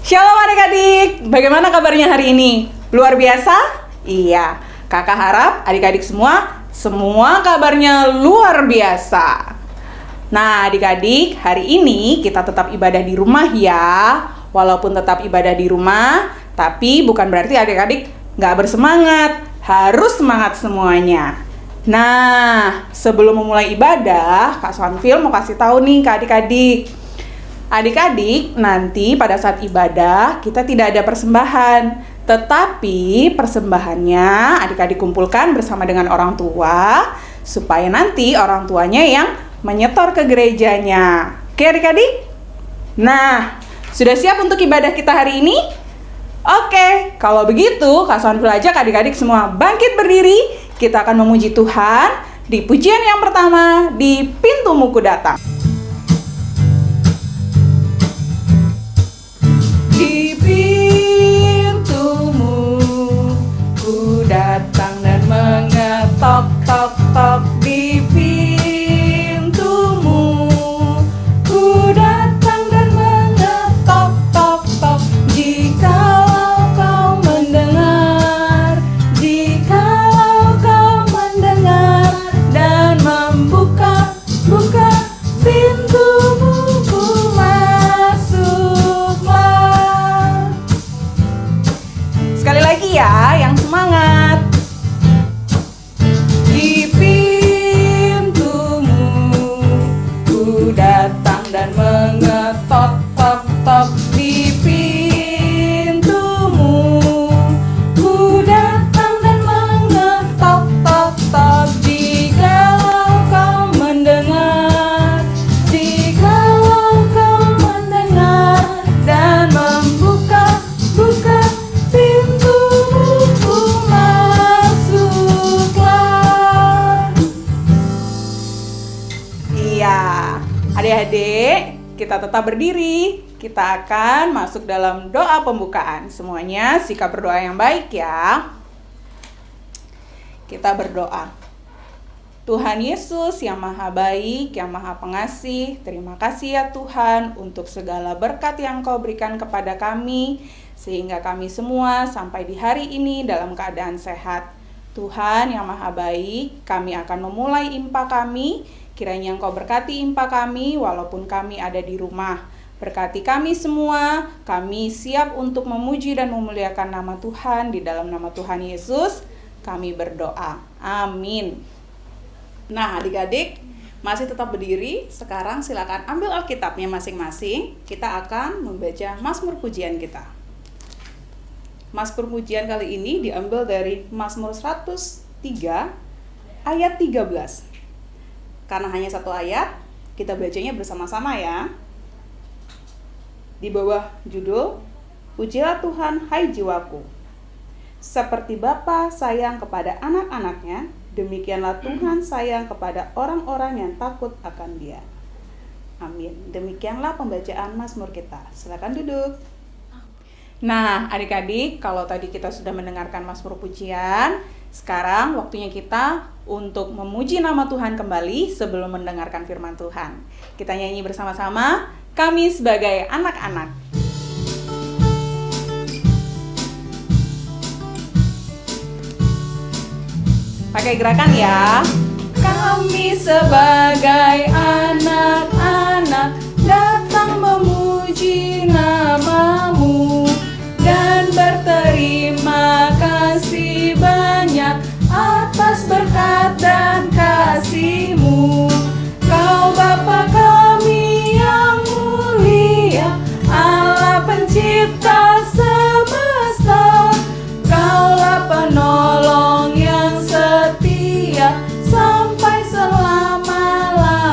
Shalom adik-adik, bagaimana kabarnya hari ini? Luar biasa? Iya, kakak harap adik-adik semua kabarnya luar biasa. Nah adik-adik, hari ini kita tetap ibadah di rumah ya. Walaupun tetap ibadah di rumah, tapi bukan berarti adik-adik nggak bersemangat. Harus semangat semuanya. Nah, sebelum memulai ibadah, Kak Swanfil mau kasih tahu nih ke adik-adik. Adik-adik, nanti pada saat ibadah kita tidak ada persembahan, tetapi persembahannya adik-adik kumpulkan bersama dengan orang tua, supaya nanti orang tuanya yang menyetor ke gerejanya. Oke adik-adik? Nah, sudah siap untuk ibadah kita hari ini? Oke, kalau begitu Kak Swanfil ajak adik-adik semua bangkit berdiri. Kita akan memuji Tuhan di pujian yang pertama, di Pintumu Ku Datang. Di pintumu ku datang dan mengetok, tok, tok. Di pintumu ku datang dan mengetok, tok, tok. Jikalau kau mendengar, jikalau kau mendengar dan membuka pintumu, ku masuklah. Sekali lagi ya, yang semangat. Di pintumu ku datang dan mengetok, tok, tok. Di pintumu ku datang dan mengetok, tok, tok. Jikalau kau mendengar, jikalau kau mendengar dan membuka pintumu, ku masuklah. Iya, adik-adik, kita tetap berdiri. Kita akan masuk dalam doa pembukaan. Semuanya sikap berdoa yang baik ya. Kita berdoa. Tuhan Yesus yang maha baik, yang maha pengasih, terima kasih ya Tuhan untuk segala berkat yang Kau berikan kepada kami, sehingga kami semua sampai di hari ini dalam keadaan sehat. Tuhan yang maha baik, kami akan memulai impa kami. Kiranya Engkau berkati impa kami walaupun kami ada di rumah. Berkati kami semua, kami siap untuk memuji dan memuliakan nama Tuhan. Di dalam nama Tuhan Yesus kami berdoa. Amin. Nah adik-adik, masih tetap berdiri. Sekarang silakan ambil Alkitabnya masing-masing. Kita akan membaca Mazmur pujian kita. Mazmur pujian kali ini diambil dari Mazmur 103 ayat 13. Karena hanya satu ayat, kita bacanya bersama-sama ya. Di bawah judul, Pujilah Tuhan hai jiwaku. Seperti Bapa sayang kepada anak-anaknya, demikianlah Tuhan sayang kepada orang-orang yang takut akan Dia. Amin. Demikianlah pembacaan Mazmur kita. Silakan duduk. Nah, adik-adik, kalau tadi kita sudah mendengarkan Mazmur pujian, sekarang waktunya kita untuk memuji nama Tuhan kembali sebelum mendengarkan firman Tuhan. Kita nyanyi bersama-sama, kami sebagai anak-anak. Pakai gerakan ya. Kami sebagai anak-anak datang memuji nama-Mu dan berterima kasih banyak atas berkat dan kasih-Mu. Kau Bapa kami yang mulia, Allah pencipta semesta. Kaulah penolong yang setia sampai selama-lamanya.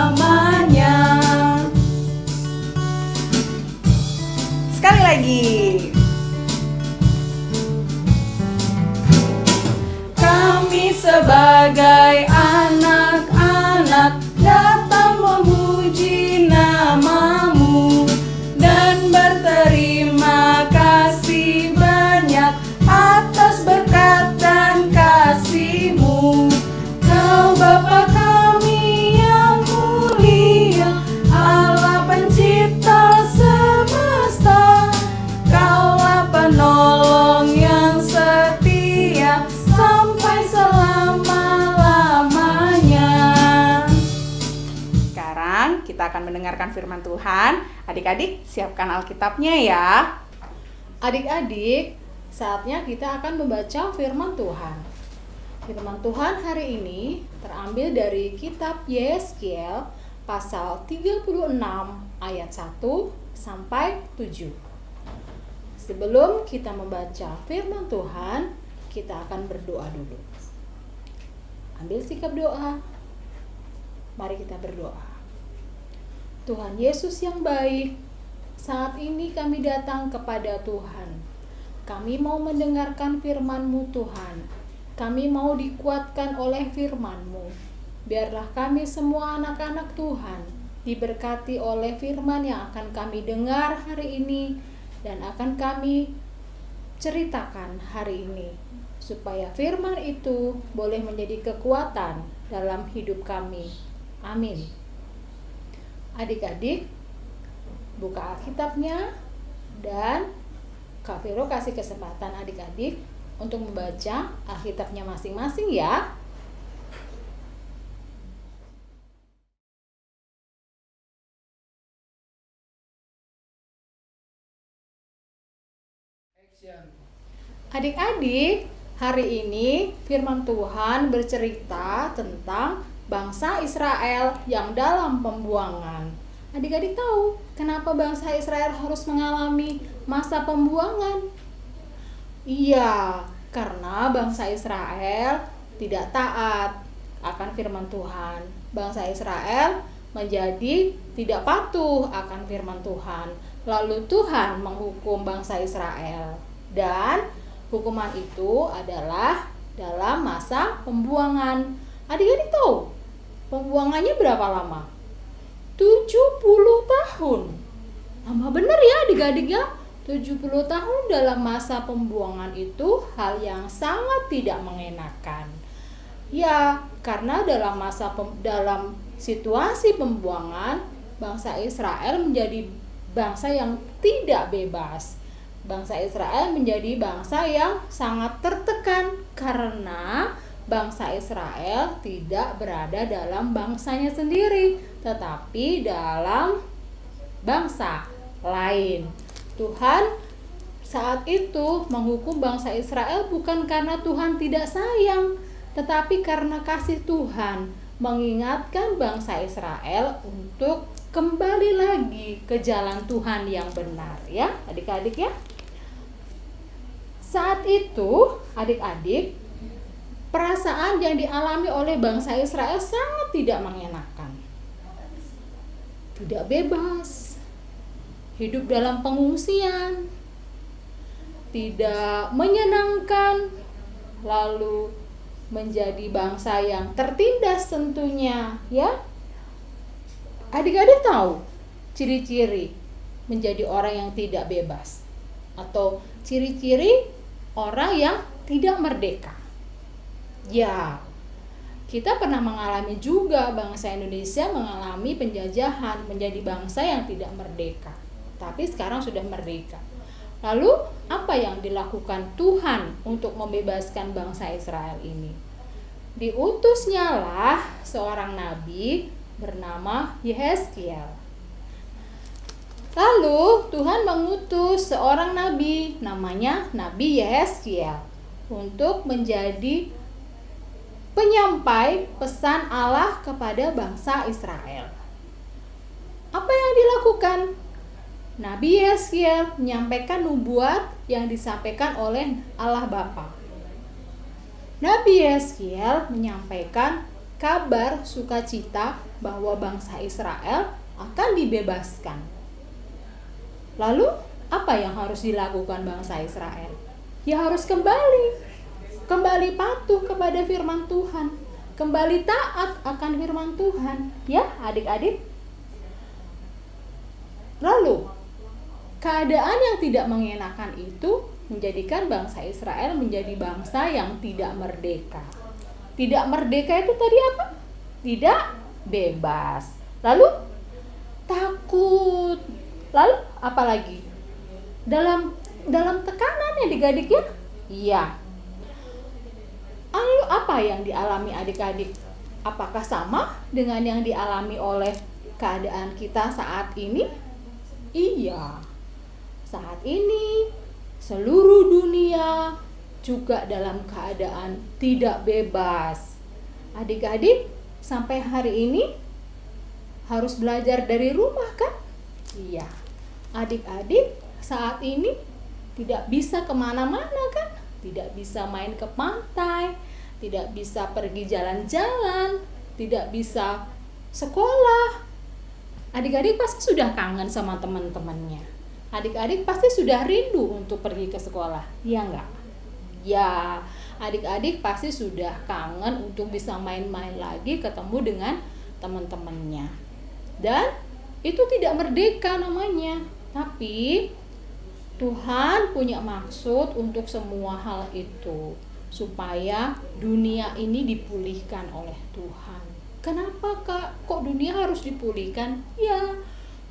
kita akan mendengarkan firman Tuhan. Adik-adik, siapkan Alkitabnya ya. Adik-adik, saatnya kita akan membaca firman Tuhan. Firman Tuhan hari ini terambil dari kitab Yehezkiel pasal 36 ayat 1 sampai 7. Sebelum kita membaca firman Tuhan, kita akan berdoa dulu. Ambil sikap doa. Mari kita berdoa. Tuhan Yesus yang baik, saat ini kami datang kepada Tuhan. Kami mau mendengarkan firman-Mu Tuhan. Kami mau dikuatkan oleh firman-Mu. Biarlah kami semua anak-anak Tuhan diberkati oleh firman yang akan kami dengar hari ini dan akan kami ceritakan hari ini, supaya firman itu boleh menjadi kekuatan dalam hidup kami. Amin. Adik-adik, buka Alkitabnya dan Kak Vero kasih kesempatan adik-adik untuk membaca Alkitabnya masing-masing ya. Adik-adik, hari ini firman Tuhan bercerita tentang bangsa Israel yang dalam pembuangan. Adik-adik tahu kenapa bangsa Israel harus mengalami masa pembuangan? Iya, karena bangsa Israel tidak taat akan firman Tuhan. Bangsa Israel menjadi tidak patuh akan firman Tuhan. Lalu Tuhan menghukum bangsa Israel. Dan hukuman itu adalah dalam masa pembuangan. Adik-adik tahu pembuangannya berapa lama? 70 tahun. Lama bener ya adik-adik ya. 70 tahun dalam masa pembuangan itu hal yang sangat tidak mengenakan. Ya, karena dalam situasi pembuangan, bangsa Israel menjadi bangsa yang tidak bebas. Bangsa Israel menjadi bangsa yang sangat tertekan karena bangsa Israel tidak berada dalam bangsanya sendiri, tetapi dalam bangsa lain. Tuhan saat itu menghukum bangsa Israel bukan karena Tuhan tidak sayang, tetapi karena kasih Tuhan mengingatkan bangsa Israel untuk kembali lagi ke jalan Tuhan yang benar ya, adik-adik ya. Saat itu, adik-adik, perasaan yang dialami oleh bangsa Israel sangat tidak mengenakan. Tidak bebas, hidup dalam pengungsian, tidak menyenangkan, lalu menjadi bangsa yang tertindas tentunya, ya. Adik-adik tahu ciri-ciri menjadi orang yang tidak bebas atau ciri-ciri orang yang tidak merdeka. Ya, kita pernah mengalami juga bangsa Indonesia mengalami penjajahan, menjadi bangsa yang tidak merdeka. Tapi sekarang sudah merdeka. Lalu, apa yang dilakukan Tuhan untuk membebaskan bangsa Israel ini? Diutusnyalah seorang nabi bernama Yehezkiel. Lalu, Tuhan mengutus seorang nabi namanya Nabi Yehezkiel untuk menjadi penyampai pesan Allah kepada bangsa Israel. Apa yang dilakukan? Nabi Yehezkiel menyampaikan nubuat yang disampaikan oleh Allah Bapa. Nabi Yehezkiel menyampaikan kabar sukacita bahwa bangsa Israel akan dibebaskan. Lalu, apa yang harus dilakukan bangsa Israel? Ya harus kembali patuh kepada firman Tuhan, kembali taat akan firman Tuhan, ya adik-adik. Lalu, keadaan yang tidak mengenakan itu menjadikan bangsa Israel menjadi bangsa yang tidak merdeka. Tidak merdeka itu tadi apa? Tidak bebas. Lalu, takut. Lalu, apa lagi? Dalam tekanan ya adik-adik ya? Iya. Lalu apa yang dialami adik-adik? Apakah sama dengan yang dialami oleh keadaan kita saat ini? Iya, saat ini seluruh dunia juga dalam keadaan tidak bebas. Adik-adik sampai hari ini harus belajar dari rumah kan? Iya, adik-adik saat ini tidak bisa kemana-mana kan? Tidak bisa main ke pantai, tidak bisa pergi jalan-jalan, tidak bisa sekolah. Adik-adik pasti sudah kangen sama teman-temannya. Adik-adik pasti sudah rindu untuk pergi ke sekolah, iya enggak? Ya, adik-adik pasti sudah kangen untuk bisa main-main lagi, ketemu dengan teman-temannya. Dan itu tidak merdeka namanya. Tapi Tuhan punya maksud untuk semua hal itu, supaya dunia ini dipulihkan oleh Tuhan. Kenapa Kak? Kok dunia harus dipulihkan? Ya,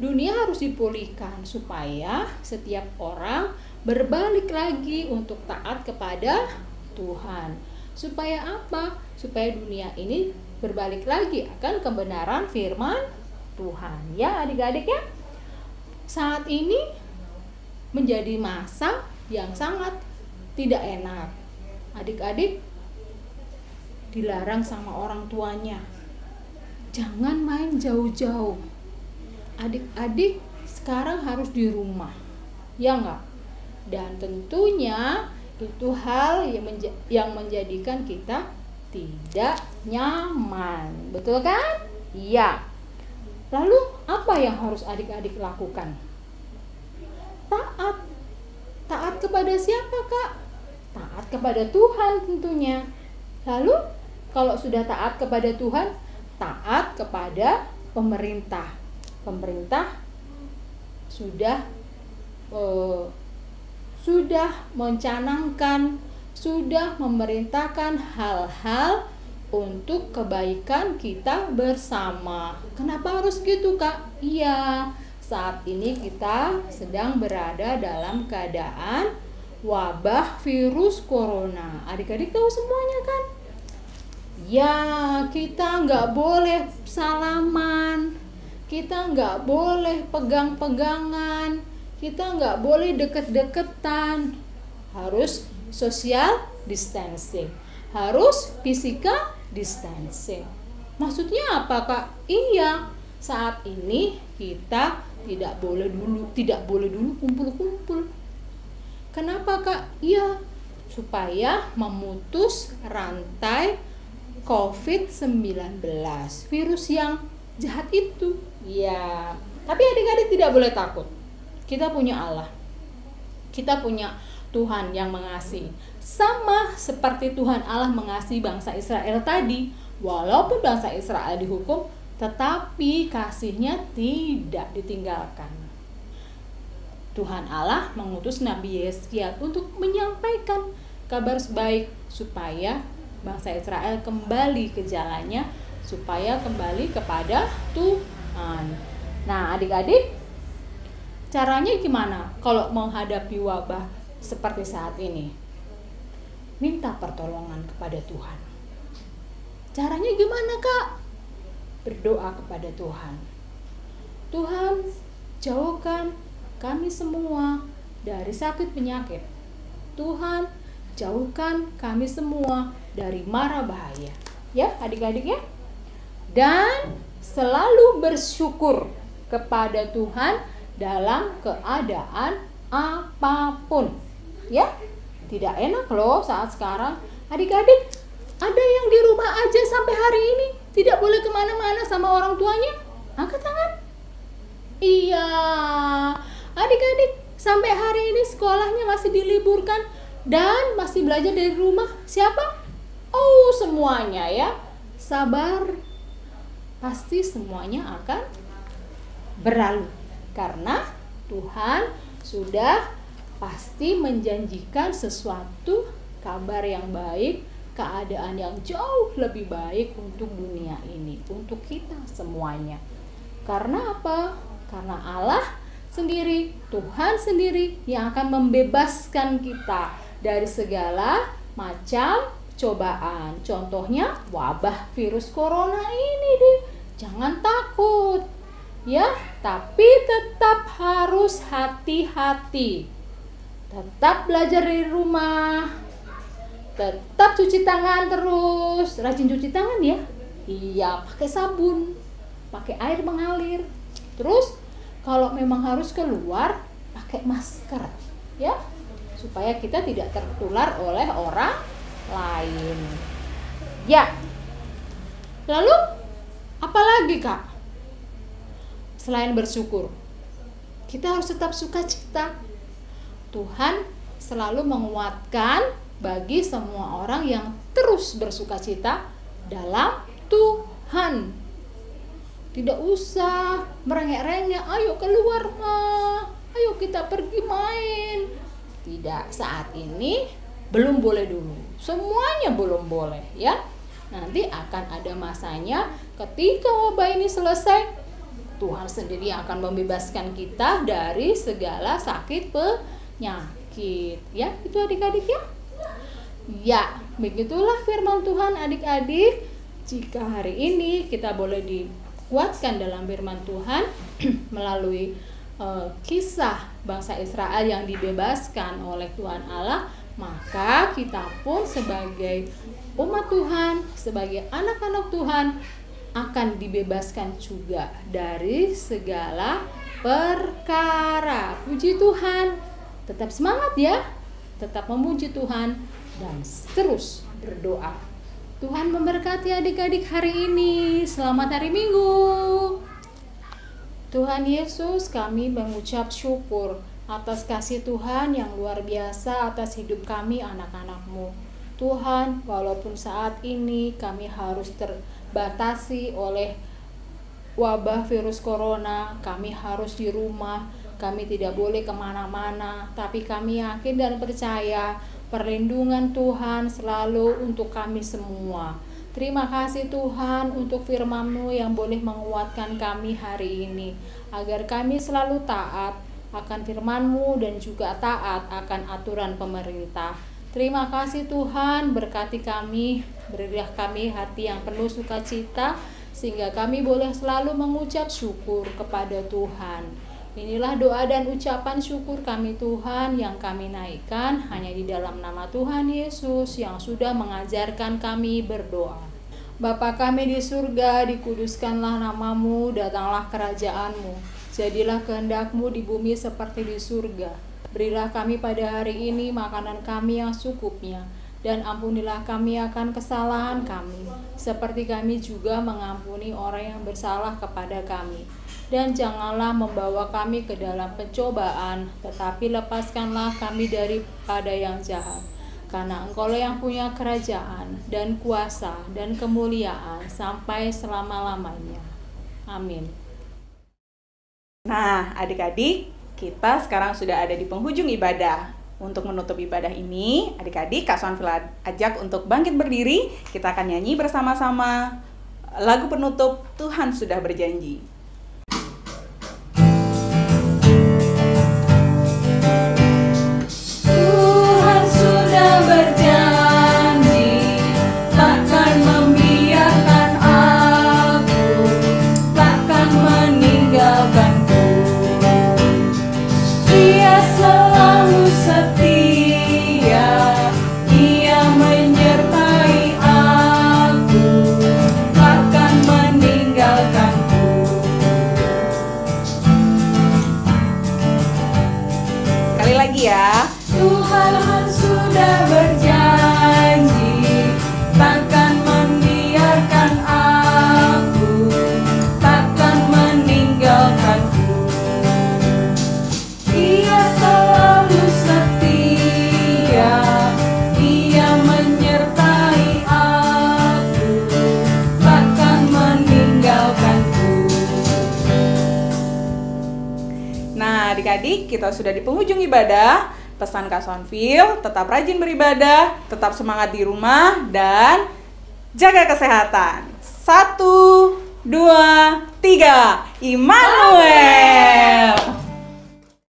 dunia harus dipulihkan supaya setiap orang berbalik lagi untuk taat kepada Tuhan. Supaya apa? Supaya dunia ini berbalik lagi akan kebenaran firman Tuhan. Ya adik-adik ya, saat ini menjadi masa yang sangat tidak enak. Adik-adik dilarang sama orang tuanya, jangan main jauh-jauh. Adik-adik sekarang harus di rumah, ya enggak? Dan tentunya itu hal yang menjadikan kita tidak nyaman, betul kan? Iya. Lalu apa yang harus adik-adik lakukan? Taat. Taat kepada siapa Kak? Taat kepada Tuhan tentunya. Lalu kalau sudah taat kepada Tuhan, taat kepada pemerintah. Pemerintah sudah mencanangkan, sudah memerintahkan hal-hal untuk kebaikan kita bersama. Kenapa harus gitu Kak? Iya, saat ini kita sedang berada dalam keadaan wabah virus corona. Adik-adik tahu semuanya kan? Ya, kita nggak boleh salaman, kita nggak boleh pegang-pegangan, kita nggak boleh deket-deketan. Harus social distancing, harus physical distancing. Maksudnya apa Kak? Iya, saat ini kita tidak boleh dulu kumpul-kumpul. Kenapa Kak? Iya, supaya memutus rantai COVID-19, virus yang jahat itu. Ya, tapi adik-adik tidak boleh takut. Kita punya Allah. Kita punya Tuhan yang mengasihi. Sama seperti Tuhan Allah mengasihi bangsa Israel tadi. Walaupun bangsa Israel dihukum, tetapi kasihnya tidak ditinggalkan. Tuhan Allah mengutus Nabi Yeskiel untuk menyampaikan kabar baik supaya bangsa Israel kembali ke jalannya, supaya kembali kepada Tuhan. Nah adik-adik, caranya gimana kalau menghadapi wabah seperti saat ini? Minta pertolongan kepada Tuhan. Caranya gimana Kak? Berdoa kepada Tuhan. Tuhan, jauhkan kami semua dari sakit penyakit. Tuhan, jauhkan kami semua dari mara bahaya. Ya adik-adik ya. Dan selalu bersyukur kepada Tuhan dalam keadaan apapun. Ya, tidak enak loh saat sekarang. Adik-adik, ada yang di rumah aja sampai hari ini tidak boleh kemana-mana sama orang tuanya? Angkat tangan. Iya, adik-adik sampai hari ini sekolahnya masih diliburkan dan masih belajar dari rumah. Siapa? Oh, semuanya ya. Sabar, pasti semuanya akan berlalu. Karena Tuhan sudah pasti menjanjikan sesuatu kabar yang baik, keadaan yang jauh lebih baik untuk dunia ini, untuk kita semuanya. Karena apa? Karena Allah sendiri, Tuhan sendiri yang akan membebaskan kita dari segala macam cobaan. Contohnya wabah virus corona ini deh. Jangan takut. Ya, tapi tetap harus hati-hati. Tetap belajar di rumah. Tetap cuci tangan terus. Rajin cuci tangan ya. Iya, pakai sabun, pakai air mengalir. Terus kalau memang harus keluar, pakai masker ya, supaya kita tidak tertular oleh orang lain. Ya. Lalu apa lagi, Kak? Selain bersyukur, kita harus tetap sukacita. Tuhan selalu menguatkan bagi semua orang yang terus bersukacita dalam Tuhan. Tidak usah merengek-rengek, ayo keluar mah, ayo kita pergi main. Tidak, saat ini belum boleh dulu. Semuanya belum boleh ya. Nanti akan ada masanya ketika wabah ini selesai, Tuhan sendiri akan membebaskan kita dari segala sakit penyakit. Ya, itu adik-adik ya. Ya, begitulah firman Tuhan adik-adik. Jika hari ini kita boleh dikuatkan dalam firman Tuhan melalui kisah bangsa Israel yang dibebaskan oleh Tuhan Allah, maka kita pun sebagai umat Tuhan, sebagai anak-anak Tuhan akan dibebaskan juga dari segala perkara. Puji Tuhan. Tetap semangat ya. Tetap memuji Tuhan dan terus berdoa. Tuhan memberkati adik-adik hari ini. Selamat hari Minggu. Tuhan Yesus, kami mengucap syukur atas kasih Tuhan yang luar biasa atas hidup kami anak-anak-Mu. Tuhan, walaupun saat ini kami harus terbatasi oleh wabah virus corona, kami harus di rumah, kami tidak boleh kemana-mana, tapi kami yakin dan percaya perlindungan Tuhan selalu untuk kami semua. Terima kasih Tuhan untuk firman-Mu yang boleh menguatkan kami hari ini, agar kami selalu taat akan firman-Mu dan juga taat akan aturan pemerintah. Terima kasih Tuhan, berkati kami, berilah kami hati yang penuh sukacita, sehingga kami boleh selalu mengucap syukur kepada Tuhan. Inilah doa dan ucapan syukur kami Tuhan yang kami naikkan hanya di dalam nama Tuhan Yesus yang sudah mengajarkan kami berdoa. Bapa kami di surga, dikuduskanlah nama-Mu, datanglah kerajaan-Mu. Jadilah kehendak-Mu di bumi seperti di surga. Berilah kami pada hari ini makanan kami yang secukupnya, dan ampunilah kami akan kesalahan kami, seperti kami juga mengampuni orang yang bersalah kepada kami. Dan janganlah membawa kami ke dalam pencobaan, tetapi lepaskanlah kami daripada yang jahat. Karena Engkau-lah yang punya kerajaan, dan kuasa, dan kemuliaan, sampai selama-lamanya. Amin. Nah, adik-adik, kita sekarang sudah ada di penghujung ibadah. Untuk menutup ibadah ini, adik-adik, Kak Sonfil ajak untuk bangkit berdiri. Kita akan nyanyi bersama-sama lagu penutup Tuhan Sudah Berjanji. Tuhan sudah berjanji takkan membiarkan aku, takkan meninggalkanku. Ia selalu setia, Ia menyertai aku, takkan meninggalkanku. Sekali lagi ya. Tuhan sudah berjanji takkan membiarkan aku, takkan meninggalkanku. Ia selalu setia, Ia menyertai aku, takkan meninggalkanku. Nah, adik-adik, kita sudah di penghujung ibadah. Pesan Kak Sonfil, tetap rajin beribadah, tetap semangat di rumah, dan jaga kesehatan. 1, 2, 3, Immanuel.